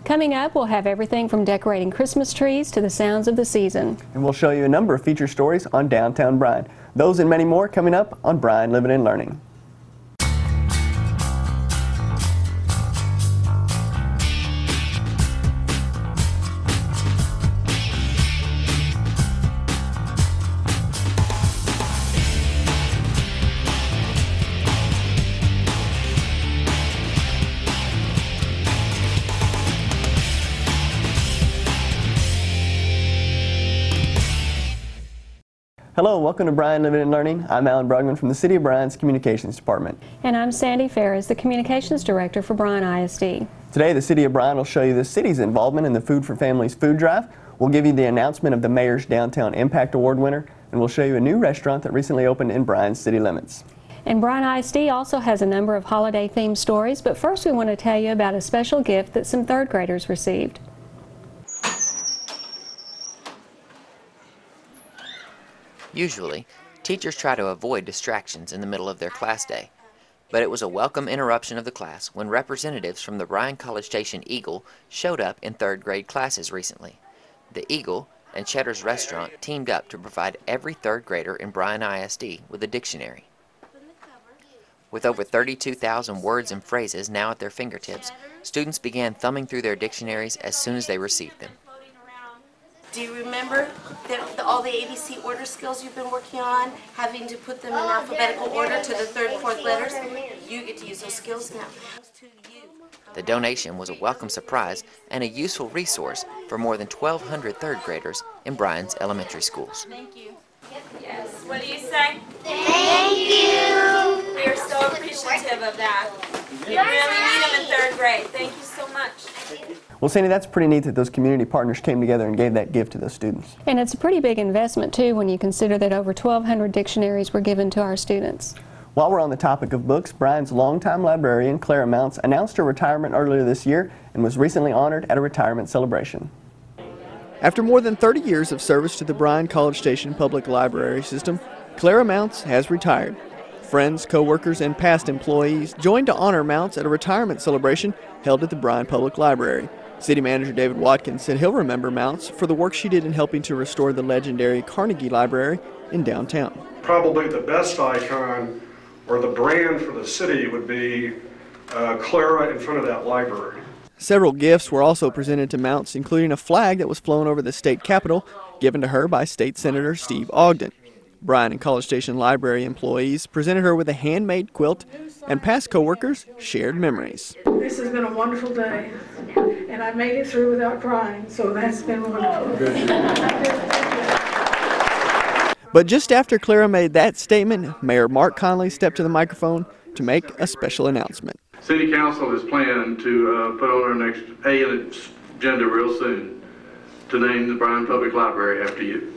Coming up, we'll have everything from decorating Christmas trees to the sounds of the season. And we'll show you a number of feature stories on downtown Bryan. Those and many more coming up on Bryan Living and Learning. Hello, welcome to Bryan Living and Learning. I'm BRUGGMAN from the City of Bryan's Communications Department. And I'm Sandy FARRIS, the Communications Director for Bryan ISD. Today, the City of Bryan will show you the city's involvement in the Food for Families food drive. We'll give you the announcement of the Mayor's Downtown Impact Award winner, and we'll show you a new restaurant that recently opened in Bryan's city limits. And Bryan ISD also has a number of holiday-themed stories, but first we want to tell you about a special gift that some third graders received. Usually, teachers try to avoid distractions in the middle of their class day, but it was a welcome interruption of the class when representatives from the Bryan College Station Eagle showed up in third grade classes recently. The Eagle and Cheddar's Restaurant teamed up to provide every third grader in Bryan ISD with a dictionary. With over 32,000 words and phrases now at their fingertips, students began thumbing through their dictionaries as soon as they received them. Do you remember all the ABC order skills you've been working on, having to put them in alphabetical order to the third and fourth letters? You get to use those skills now. The donation was a welcome surprise and a useful resource for more than 1,200 third graders in Bryan's elementary schools. Thank you. Yes. What do you say? Thank you. We are so appreciative of that. You really need them in third grade. Thank you so much. Well, Sandy, that's pretty neat that those community partners came together and gave that gift to those students. And it's a pretty big investment, too, when you consider that over 1,200 dictionaries were given to our students. While we're on the topic of books, Bryan's longtime librarian, CLARA, MOUNCE, announced her retirement earlier this year and was recently honored at a retirement celebration. After more than 30 years of service to the Bryan College Station Public Library System, CLARA MOUNCE has retired. Friends, co-workers, and past employees joined to honor MOUNCE at a retirement celebration held at the Bryan Public Library. City Manager David Watkins said he'll remember MOUNCE for the work she did in helping to restore the legendary Carnegie Library in downtown. Probably the best icon or the brand for the city would be CLARA in front of that library. Several gifts were also presented to MOUNCE, including a flag that was flown over the state capitol, given to her by State Senator Steve Ogden. Bryan and College Station Library employees presented her with a handmade quilt, and past co-workers shared memories. This has been a wonderful day, and I made it through without crying, so that's been wonderful. But just after CLARA made that statement, Mayor Mark Conley stepped to the microphone to make a special announcement. City Council is planning to put on our next agenda real soon to name the Bryan Public Library after you.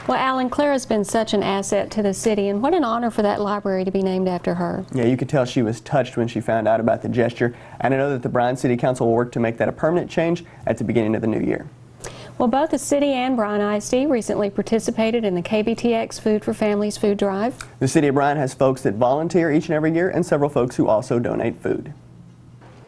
Well, Alan, CLARA's been such an asset to the city, and what an honor for that library to be named after her. Yeah, you could tell she was touched when she found out about the gesture, and I know that the Bryan City Council will work to make that a permanent change at the beginning of the new year. Well, both the city and Bryan ISD recently participated in the KBTX Food for Families food drive. The city of Bryan has folks that volunteer each and every year, and several folks who also donate food.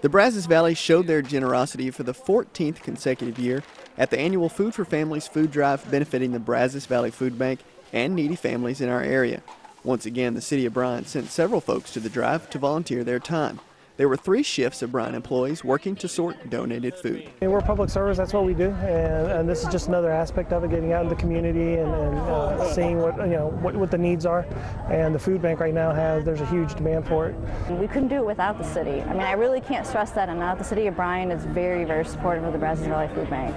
The Brazos Valley showed their generosity for the 14th consecutive year at the annual Food for Families food drive benefiting the Brazos Valley Food Bank and needy families in our area. Once again, the city of Bryan sent several folks to the drive to volunteer their time. There were 3 shifts of Bryan employees working to sort donated food. We're public service, that's what we do, and this is just another aspect of it, getting out in the community and seeing what the needs are. And the food bank right now there's a huge demand for it. We couldn't do it without the city. I mean, I really can't stress that enough. The city of Bryan is very, very supportive of the Brazos Valley Food Bank.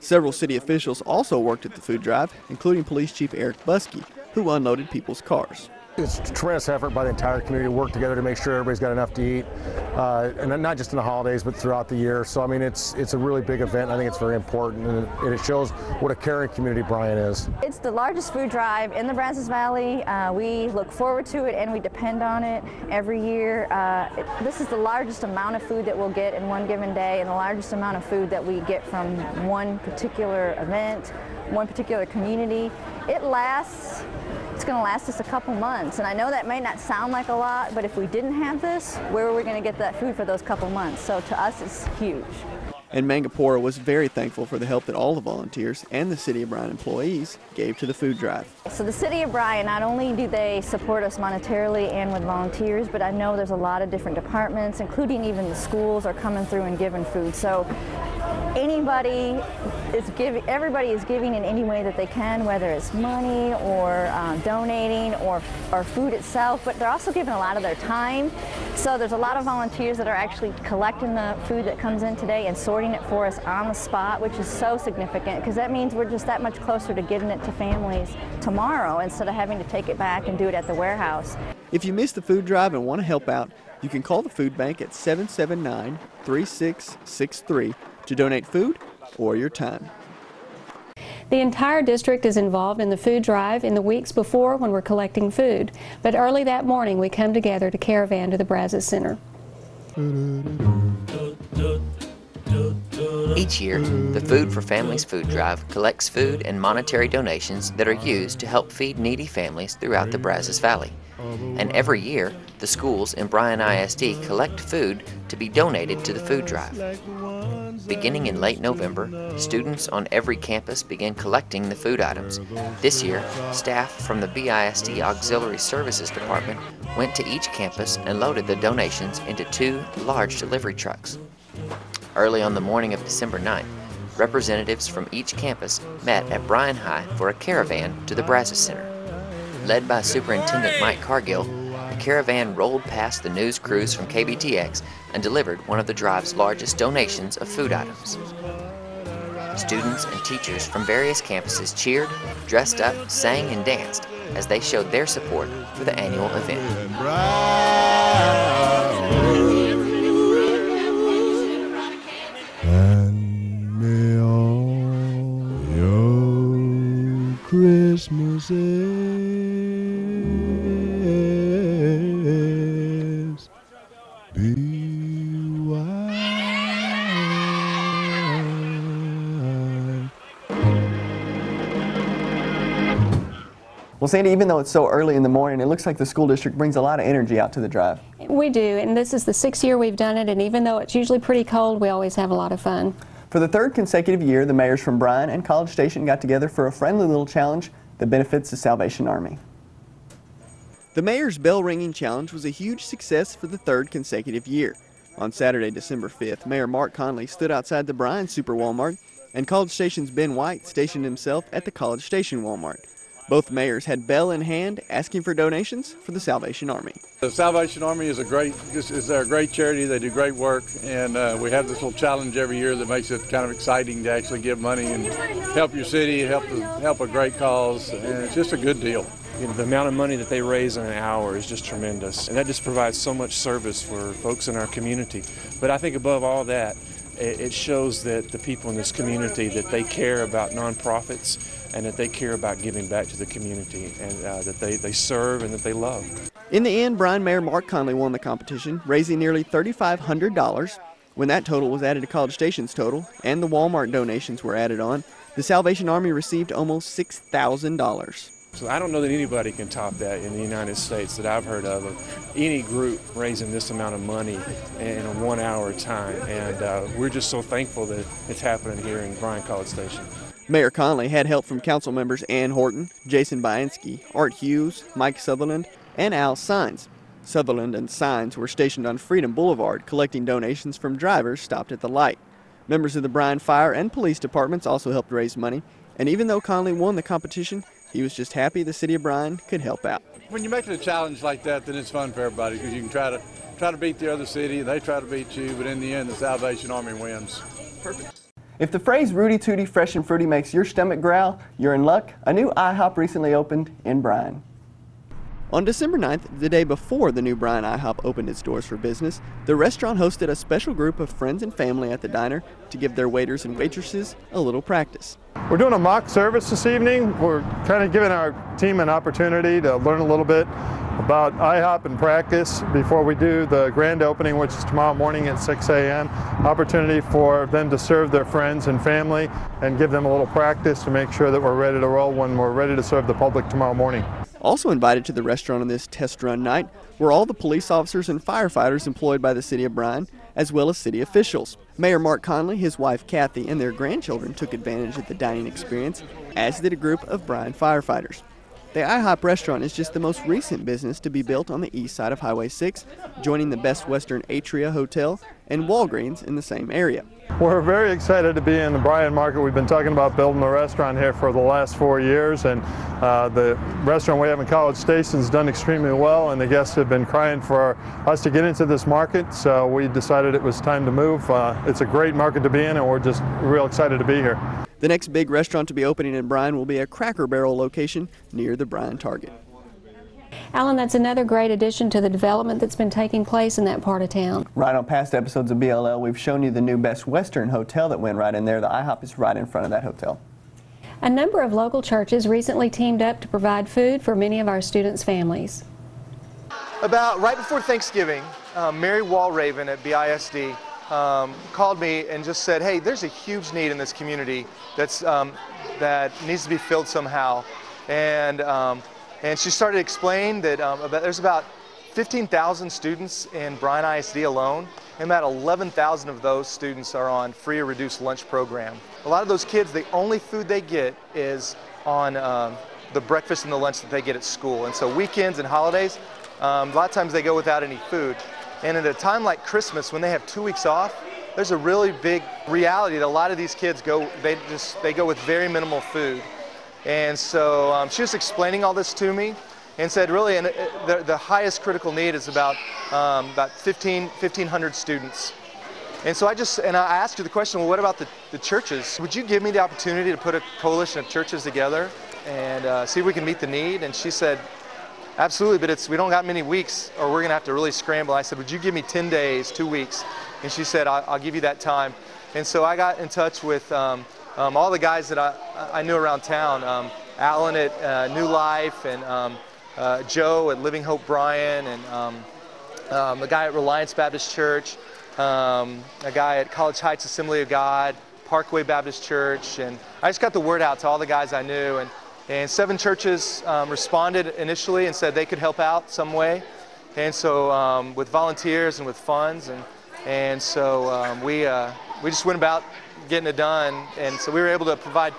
Several city officials also worked at the food drive, including Police Chief Eric Buske, who unloaded people's cars. It's a tremendous effort by the entire community to work together to make sure everybody's got enough to eat, and not just in the holidays, but throughout the year. So I mean, it's a really big event. I think it's very important, and it shows what a caring community Bryan is. It's the largest food drive in the Brazos Valley. We look forward to it, and we depend on it every year. This is the largest amount of food that we'll get in one given day, and the largest amount of food that we get from one particular event, one particular community. It's going to last us a couple months, and I know that may not sound like a lot, but if we didn't have this, where were we going to get that food for those couple months? So to us, it's huge. And MANGAPORA was very thankful for the help that all the volunteers and the City of Bryan employees gave to the food drive. So the City of Bryan, not only do they support us monetarily and with volunteers, but I know there's a lot of different departments, including even the schools, are coming through and giving food. So everybody is giving in any way that they can, whether it's money or donating or food itself, but they're also giving a lot of their time. So there's a lot of volunteers that are actually collecting the food that comes in today and sorting it for us on the spot, which is so significant because that means we're just that much closer to getting it to families tomorrow instead of having to take it back and do it at the warehouse. If you missed the food drive and want to help out, you can call the food bank at 779-3663 to donate food or your time. The entire district is involved in the food drive in the weeks before when we're collecting food, but early that morning we come together to caravan to the Brazos Center. Each year, the Food for Families food drive collects food and monetary donations that are used to help feed needy families throughout the Brazos Valley. And every year, the schools in Bryan ISD collect food to be donated to the food drive. Beginning in late November, students on every campus begin collecting the food items. This year, staff from the BISD Auxiliary Services Department went to each campus and loaded the donations into 2 large delivery trucks. Early on the morning of December 9th, representatives from each campus met at Bryan High for a caravan to the Brazos Center. Led by Superintendent Mike Cargill, the caravan rolled past the news crews from KBTX and delivered one of the drive's largest donations of food items. Students and teachers from various campuses cheered, dressed up, sang, and danced as they showed their support for the annual event. And may all your Christmases be white. Well, Sandy, even though it's so early in the morning, it looks like the school district brings a lot of energy out to the drive. We do, and this is the 6th year we've done it, and even though it's usually pretty cold, we always have a lot of fun. For the 3rd consecutive year, the mayors from Bryan and College Station got together for a friendly little challenge that benefits the Salvation Army. The mayor's bell ringing challenge was a huge success for the 3rd consecutive year. On Saturday, December 5th, Mayor Mark Conley stood outside the Bryan Super Walmart, and College Station's Ben White stationed himself at the College Station Walmart. Both mayors had bell in hand, asking for donations for the Salvation Army. The Salvation Army is a great charity. They do great work, and we have this little challenge every year that makes it kind of exciting to actually give money and help your city, help a great cause, and it's just a good deal. You know, the amount of money that they raise in an hour is just tremendous, and that just provides so much service for folks in our community. But I think above all that, it shows that the people in this community, that they care about nonprofits and that they care about giving back to the community, and that they serve and that they love. In the end, Bryan Mayor Mark Conley won the competition, raising nearly $3,500. When that total was added to College Station's total and the Walmart donations were added on, the Salvation Army received almost $6,000. So I don't know that anybody can top that in the United States that I've heard of any group raising this amount of money in a 1 hour time. And we're just so thankful that it's happening here in Bryan College Station. Mayor Conley had help from council members Ann Horton, Jason Bianski, Art Hughes, Mike Sutherland, and Al Sines. Sutherland and Sines were stationed on Freedom Boulevard collecting donations from drivers stopped at the light. Members of the Bryan Fire and Police Departments also helped raise money, and even though Conley won the competition, he was just happy the City of Bryan could help out. When you make it a challenge like that, then it's fun for everybody because you can try to beat the other city, they try to beat you, but in the end, the Salvation Army wins. Perfect. If the phrase Rudy Tooty Fresh and Fruity makes your stomach growl, you're in luck. A new IHOP recently opened in Bryan. On December 9th, the day before the new Bryan IHOP opened its doors for business, the restaurant hosted a special group of friends and family at the diner to give their waiters and waitresses a little practice. We're doing a mock service this evening. We're kind of giving our team an opportunity to learn a little bit about IHOP and practice before we do the grand opening, which is tomorrow morning at 6 a.m. Opportunity for them to serve their friends and family and give them a little practice to make sure that we're ready to roll when we're ready to serve the public tomorrow morning. Also invited to the restaurant on this test run night were all the police officers and firefighters employed by the City of Bryan, as well as city officials. Mayor Mark Conley, his wife Kathy, and their grandchildren took advantage of the dining experience, as did a group of Bryan firefighters. The IHOP restaurant is just the most recent business to be built on the east side of Highway 6, joining the Best Western Atria Hotel and Walgreens in the same area. We're very excited to be in the Bryan market. We've been talking about building a restaurant here for the last 4 years, and the restaurant we have in College Station has done extremely well, and the guests have been crying for us to get into this market, so we decided it was time to move. It's a great market to be in, and we're just real excited to be here. The next big restaurant to be opening in Bryan will be a Cracker Barrel location near the Bryan Target. Alan, that's another great addition to the development that's been taking place in that part of town. Right, on past episodes of BLL, we've shown you the new Best Western Hotel that went right in there. The IHOP is right in front of that hotel. A number of local churches recently teamed up to provide food for many of our students' families. About right before Thanksgiving, Mary Walraven at BISD called me and just said, hey, there's a huge need in this community that needs to be filled somehow. And she started explaining that there's about 15,000 students in Bryan ISD alone, and about 11,000 of those students are on free or reduced lunch program. A lot of those kids, the only food they get is on the breakfast and the lunch that they get at school. And so weekends and holidays, a lot of times they go without any food. And at a time like Christmas, when they have 2 weeks off, there's a really big reality that a lot of these kids go with very minimal food. And so she was explaining all this to me and said really the highest critical need is about 1,500 students. And so I asked her the question, well, what about the churches? Would you give me the opportunity to put a coalition of churches together and see if we can meet the need? And she said, absolutely, but we don't got many weeks or we're going to have to really scramble. I said, would you give me 10 days, 2 weeks? And she said, I'll give you that time. And so I got in touch with all the guys that I knew around town, Alan at New Life, and Joe at Living Hope Bryan, and the guy at Reliance Baptist Church, a guy at College Heights Assembly of God, Parkway Baptist Church, and I just got the word out to all the guys I knew, and 7 churches responded initially and said they could help out some way, and so with volunteers and with funds, and so we just went about getting it done, and so we were able to provide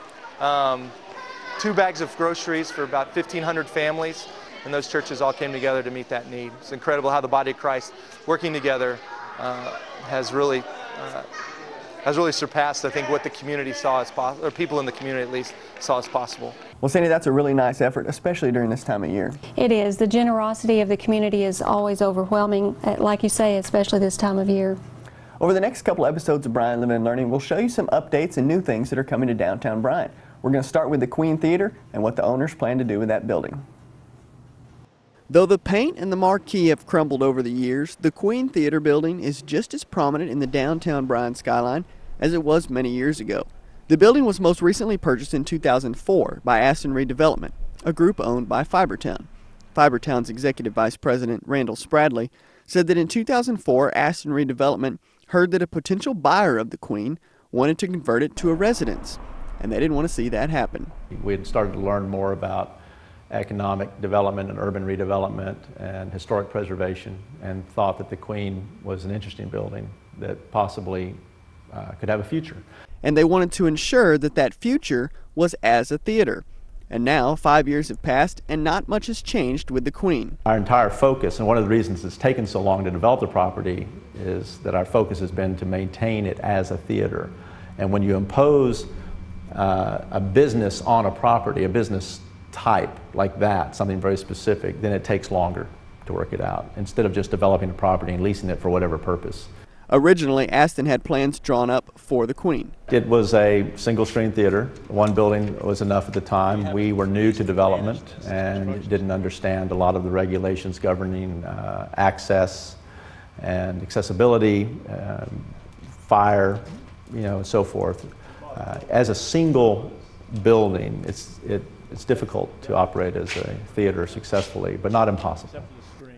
2 bags of groceries for about 1,500 families, and those churches all came together to meet that need. It's incredible how the body of Christ working together has really surpassed, I think, what the community saw as possible, or people in the community at least saw as possible. Well, Sandy, that's a really nice effort, especially during this time of year. It is. The generosity of the community is always overwhelming, like you say, especially this time of year. Over the next couple episodes of Bryan Living and Learning, we'll show you some updates and new things that are coming to downtown Bryan. We're going to start with the Queen Theater and what the owners plan to do with that building. Though the paint and the marquee have crumbled over the years, the Queen Theater building is just as prominent in the downtown Bryan skyline as it was many years ago. The building was most recently purchased in 2004 by ASTIN Redevelopment, a group owned by Fibertown. Fibertown's Executive Vice President Randall Spradley said that in 2004 ASTIN Redevelopment heard that a potential buyer of the Queen wanted to convert it to a residence, and they didn't want to see that happen. We had started to learn more about economic development and urban redevelopment and historic preservation, and thought that the Queen was an interesting building that possibly could have a future. And they wanted to ensure that that future was as a theater. And now, 5 years have passed, and not much has changed with the Queen. Our entire focus, and one of the reasons it's taken so long to develop the property, is that our focus has been to maintain it as a theater. And when you impose a business on a property, a business type like that, something very specific, then it takes longer to work it out, instead of just developing a property and leasing it for whatever purpose. Originally, Astin had plans drawn up for the Queen. It was a single-screen theater. One building was enough at the time. We were new to development and didn't understand a lot of the regulations governing access and accessibility, fire, and so forth. As a single building, it's difficult to operate as a theater successfully, but not impossible.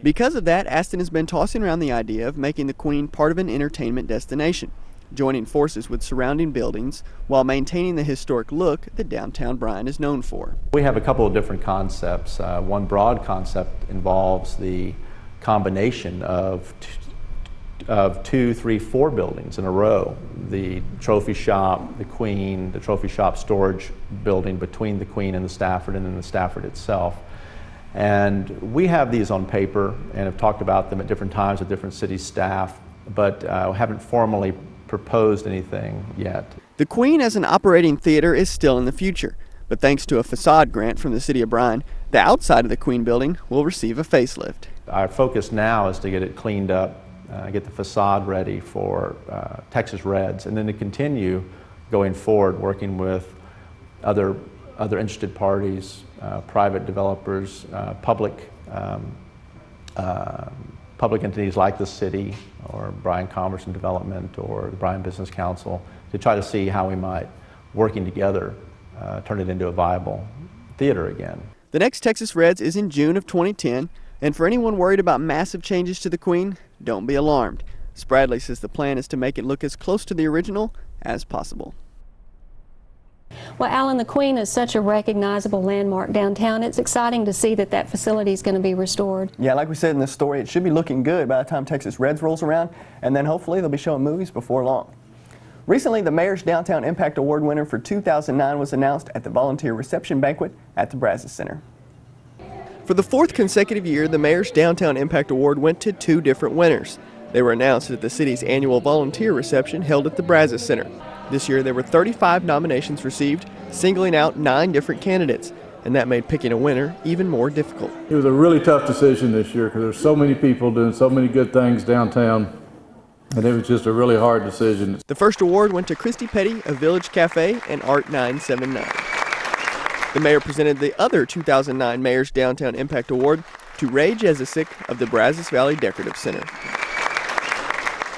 Because of that, Astin has been tossing around the idea of making the Queen part of an entertainment destination, joining forces with surrounding buildings while maintaining the historic look that downtown Bryan is known for. We have a couple of different concepts. One broad concept involves the combination of 2, 3, 4 buildings in a row. The trophy shop, the Queen, the trophy shop storage building between the Queen and the Stafford, and then the Stafford itself. And we have these on paper and have talked about them at different times with different city staff, but haven't formally proposed anything yet. The Queen as an operating theater is still in the future, but thanks to a facade grant from the City of Bryan, the outside of the Queen building will receive a facelift. Our focus now is to get it cleaned up, get the facade ready for Texas Reds, and then to continue going forward working with other interested parties, private developers, public entities like the city or Bryan Commerce and Development or the Bryan Business Council to try to see how we might, working together, turn it into a viable theater again. The next Texas Reds is in June of 2010, and for anyone worried about massive changes to the Queen, don't be alarmed. SPRADLEY says the plan is to make it look as close to the original as possible. Well, Alan, the Queen is such a recognizable landmark downtown. It's exciting to see that that facility is going to be restored. Yeah, like we said in the story, it should be looking good by the time Texas Reds rolls around, and then hopefully they'll be showing movies before long. Recently, the Mayor's Downtown Impact Award winner for 2009 was announced at the volunteer reception banquet at the Brazos Center. For the 4th consecutive year, the Mayor's Downtown Impact Award went to 2 different winners. They were announced at the city's annual volunteer reception held at the Brazos Center. This year, there were 35 nominations received, singling out 9 different candidates, and that made picking a winner even more difficult. It was a really tough decision this year because there's so many people doing so many good things downtown, and it was just a really hard decision. The first award went to Christy Petty of Village Cafe and Art 979. The mayor presented the other 2009 Mayor's Downtown Impact Award to Ray Jezisic of the Brazos Valley Decorative Center.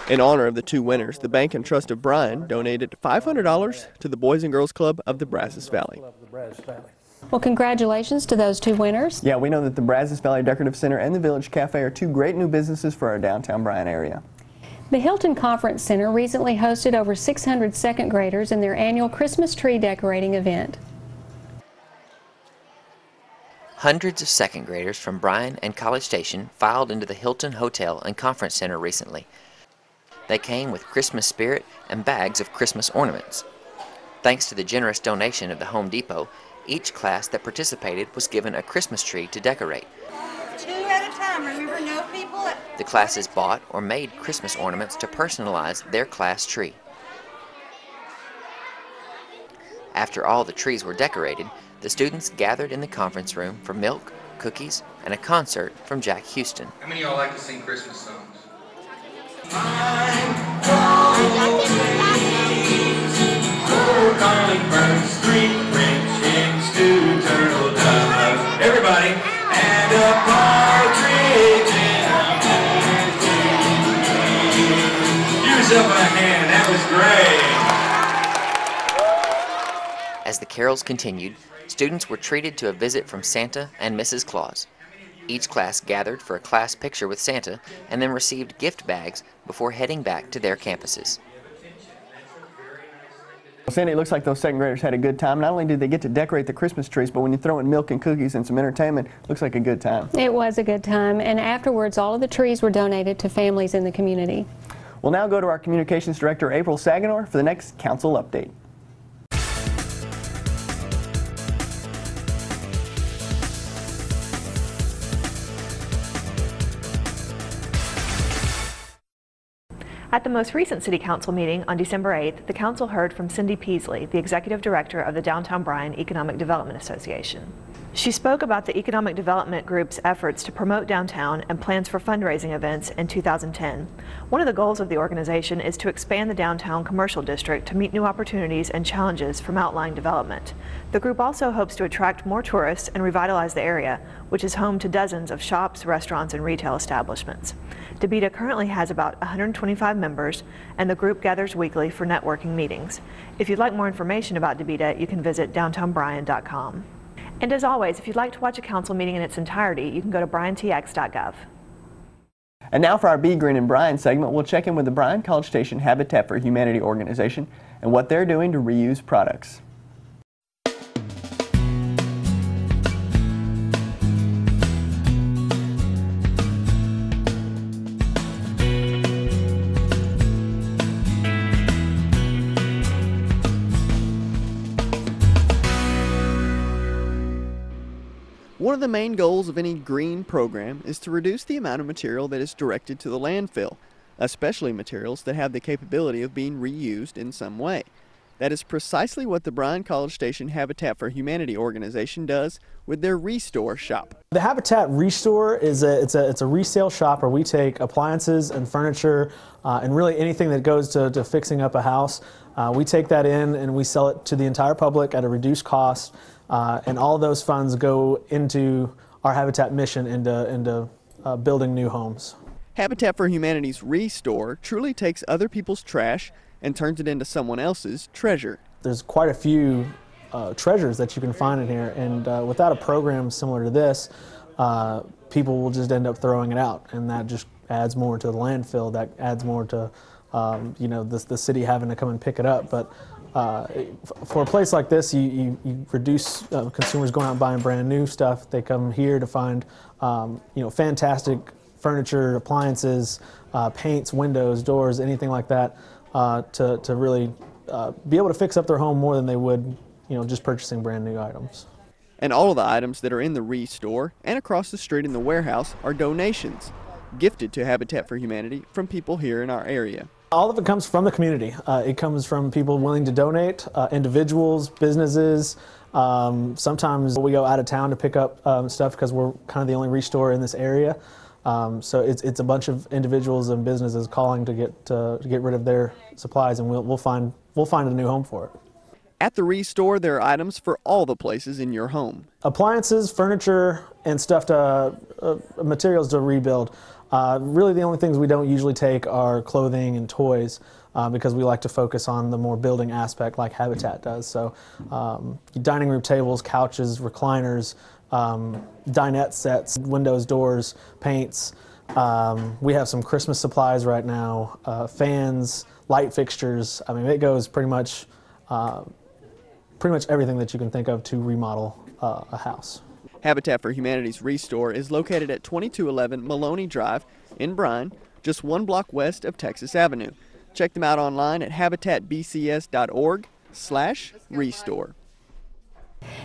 In honor of the 2 winners, the Bank and Trust of Bryan donated $500 to the Boys and Girls Club of the Brazos Valley. Well, congratulations to those 2 winners. Yeah, we know that the Brazos Valley Decorative Center and the Village Cafe are 2 great new businesses for our downtown Bryan area. The Hilton Conference Center recently hosted over 600 second graders in their annual Christmas tree decorating event. Hundreds of second graders from Bryan and College Station filed into the Hilton Hotel and Conference Center recently. They came with Christmas spirit and bags of Christmas ornaments. Thanks to the generous donation of the Home Depot, each class that participated was given a Christmas tree to decorate. 2 at a time, remember, no people. The classes bought or made Christmas ornaments to personalize their class tree. After all the trees were decorated, the students gathered in the conference room for milk, cookies, and a concert from Jack Houston. How many of y'all like to sing Christmas songs? Everybody, and a partridge in a pear tree. Give yourself a hand, that was great. As the carols continued, students were treated to a visit from Santa and Mrs. Claus. Each class gathered for a class picture with Santa and then received gift bags before heading back to their campuses. Well, Sandy, it looks like those second graders had a good time. Not only did they get to decorate the Christmas trees, but when you throw in milk and cookies and some entertainment, it looks like a good time. It was a good time, and afterwards all of the trees were donated to families in the community. We'll now go to our Communications Director, April Saginor, for the next Council Update. At the most recent City Council meeting on December 8th, the Council heard from Cindy Peasley, the Executive Director of the Downtown Bryan Economic Development Association. She spoke about the Economic Development Group's efforts to promote downtown and plans for fundraising events in 2010. One of the goals of the organization is to expand the downtown commercial district to meet new opportunities and challenges from outlying development. The group also hopes to attract more tourists and revitalize the area, which is home to dozens of shops, restaurants, and retail establishments. DaVita currently has about 125 members, and the group gathers weekly for networking meetings. If you'd like more information about DaVita, you can visit downtownbryan.com. And as always, if you'd like to watch a council meeting in its entirety, you can go to bryantx.gov. And now for our Be Green in Bryan segment, we'll check in with the Bryan College Station Habitat for Humanity organization and what they're doing to reuse products. One of the main goals of any green program is to reduce the amount of material that is directed to the landfill, especially materials that have the capability of being reused in some way. That is precisely what the Bryan College Station Habitat for Humanity organization does with their Restore shop. The Habitat Restore is a resale shop where we take appliances and furniture and really anything that goes to fixing up a house. We take that in and we sell it to the entire public at a reduced cost. And all those funds go into our Habitat mission into building new homes. Habitat for Humanity's Restore truly takes other people's trash and turns it into someone else's treasure. There's quite a few treasures that you can find in here, and without a program similar to this, people will just end up throwing it out, and that just adds more to the landfill. That adds more to you know, the city having to come and pick it up. But for a place like this, you reduce consumers going out and buying brand new stuff. They come here to find you know, fantastic furniture, appliances, paints, windows, doors, anything like that, to really be able to fix up their home more than they would, you know, just purchasing brand new items. And all of the items that are in the Restore and across the street in the warehouse are donations gifted to Habitat for Humanity from people here in our area. All of it comes from the community. It comes from people willing to donate, individuals, businesses. Sometimes we go out of town to pick up stuff because we're kind of the only Restore in this area. So it's a bunch of individuals and businesses calling to get rid of their supplies, and we'll find a new home for it. At the Restore, there are items for all the places in your home. Appliances, furniture, and stuff materials to rebuild. Really the only things we don't usually take are clothing and toys because we like to focus on the more building aspect like Habitat does. So dining room tables, couches, recliners, dinette sets, windows, doors, paints. We have some Christmas supplies right now, fans, light fixtures. I mean, it goes pretty much everything that you can think of to remodel a house. Habitat for Humanity's Restore is located at 2211 Maloney Drive in Bryan, just 1 block west of Texas Avenue. Check them out online at habitatbcs.org/restore.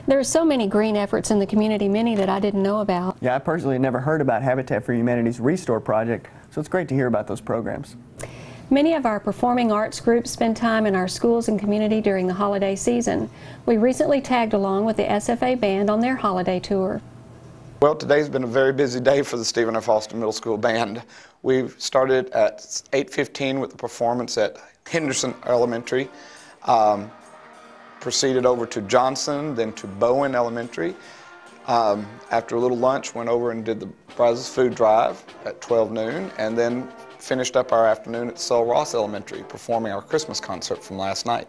There are so many green efforts in the community, many that I didn't know about. Yeah, I personally had never heard about Habitat for Humanity's Restore project, so it's great to hear about those programs. Many of our performing arts groups spend time in our schools and community during the holiday season. We recently tagged along with the SFA band on their holiday tour. Well, today's been a very busy day for the Stephen F. Austin Middle School Band. We started at 8:15 with the performance at Henderson Elementary, proceeded over to Johnson, then to Bowen Elementary. After a little lunch, went over and did the Brazos food drive at 12 noon, and then finished up our afternoon at Sul Ross Elementary, performing our Christmas concert from last night.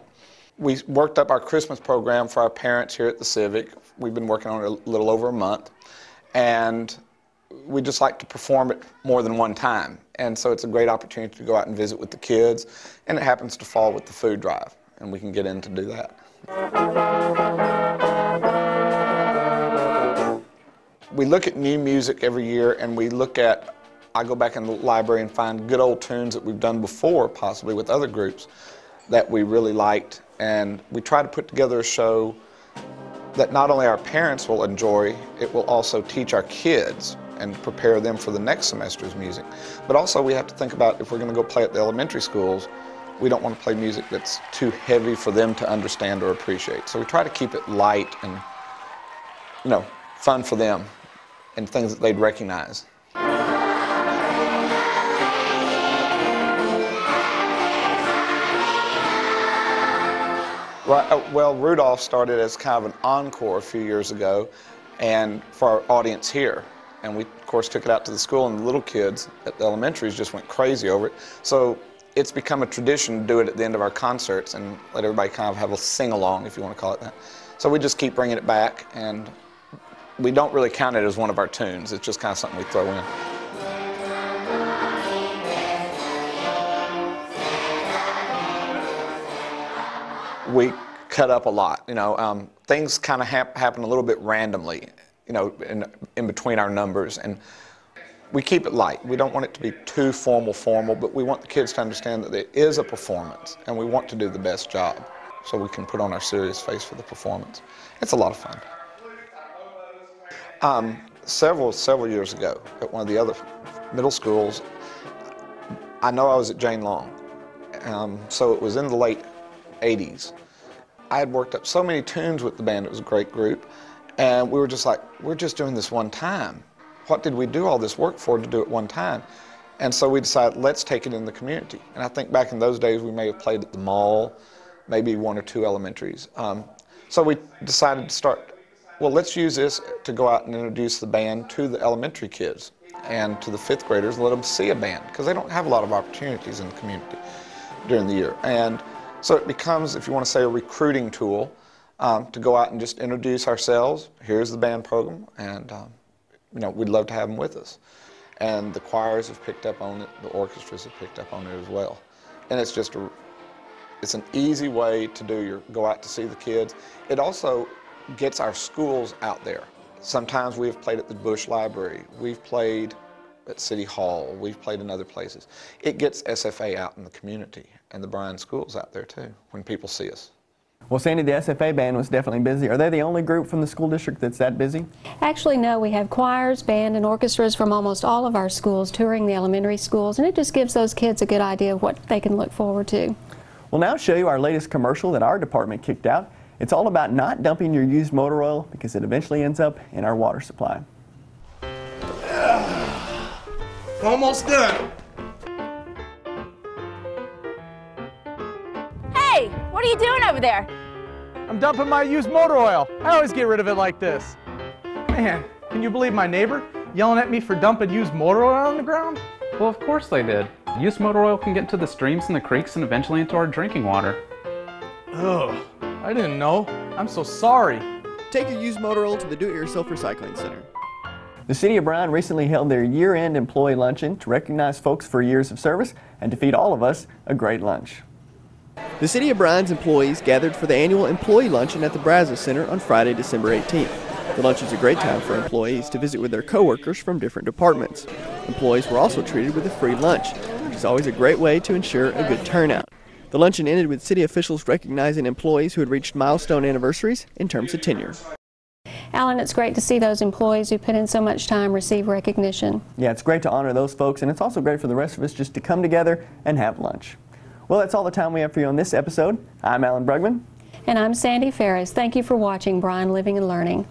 We worked up our Christmas program for our parents here at the Civic. We've been working on it a little over a month, and we just like to perform it more than one time. And so it's a great opportunity to go out and visit with the kids, and it happens to fall with the food drive, and we can get in to do that. We look at new music every year, and we look at, I go back in the library and find good old tunes that we've done before, possibly with other groups, that we really liked, and we try to put together a show that not only our parents will enjoy, it will also teach our kids and prepare them for the next semester's music. But also we have to think about, if we're going to go play at the elementary schools, we don't want to play music that's too heavy for them to understand or appreciate. So we try to keep it light and, you know, fun for them and things that they'd recognize. Right, well, Rudolph started as kind of an encore a few years ago, and for our audience here. And we, of course, took it out to the school, and the little kids at the elementaries just went crazy over it. So it's become a tradition to do it at the end of our concerts and let everybody kind of have a sing-along, if you want to call it that. So we just keep bringing it back, and we don't really count it as one of our tunes. It's just kind of something we throw in. We cut up a lot, you know. Things kind of happen a little bit randomly, you know, in between our numbers, and we keep it light. We don't want it to be too formal, but we want the kids to understand that it is a performance, and we want to do the best job so we can put on our serious face for the performance. It's a lot of fun. Several years ago, at one of the other middle schools, I know I was at Jane Long, so it was in the late 80s. I had worked up so many tunes with the band. It was a great group, and we were just like, we're just doing this one time. What did we do all this work for to do it one time? And so we decided, let's take it in the community. And I think back in those days we may have played at the mall, maybe 1 or 2 elementaries. So we decided to start, well, let's use this to go out and introduce the band to the elementary kids and to the 5th graders and let them see a band, because they don't have a lot of opportunities in the community during the year. And so it becomes, if you want to say, a recruiting tool to go out and just introduce ourselves. Here's the band program, and you know, we'd love to have them with us. And the choirs have picked up on it, the orchestras have picked up on it as well. And it's just it's an easy way to go out to see the kids. It also gets our schools out there. Sometimes we've played at the Bush Library, we've played at City Hall, we've played in other places. It gets SFA out in the community and the Bryan schools out there too, when people see us. Well, Sandy, the SFA band was definitely busy. Are they the only group from the school district that's that busy? Actually, no. We have choirs, band, and orchestras from almost all of our schools touring the elementary schools, and it just gives those kids a good idea of what they can look forward to. We'll now show you our latest commercial that our department kicked out. It's all about not dumping your used motor oil because it eventually ends up in our water supply. Almost done. Hey, what are you doing over there? I'm dumping my used motor oil. I always get rid of it like this. Man, can you believe my neighbor yelling at me for dumping used motor oil on the ground? Well, of course they did. Used motor oil can get into the streams and the creeks and eventually into our drinking water. Ugh, I didn't know. I'm so sorry. Take your used motor oil to the Do-It-Yourself Recycling Center. The City of Bryan recently held their year-end employee luncheon to recognize folks for years of service and to feed all of us a great lunch. The City of Bryan's employees gathered for the annual employee luncheon at the Brazos Center on Friday, December 18th. The lunch is a great time for employees to visit with their coworkers from different departments. Employees were also treated with a free lunch, which is always a great way to ensure a good turnout. The luncheon ended with city officials recognizing employees who had reached milestone anniversaries in terms of tenure. Alan, it's great to see those employees who put in so much time receive recognition. Yeah, it's great to honor those folks, and it's also great for the rest of us just to come together and have lunch. Well, that's all the time we have for you on this episode. I'm Alan BRUGGMAN. And I'm Sandy Farris. Thank you for watching Bryan Living and Learning.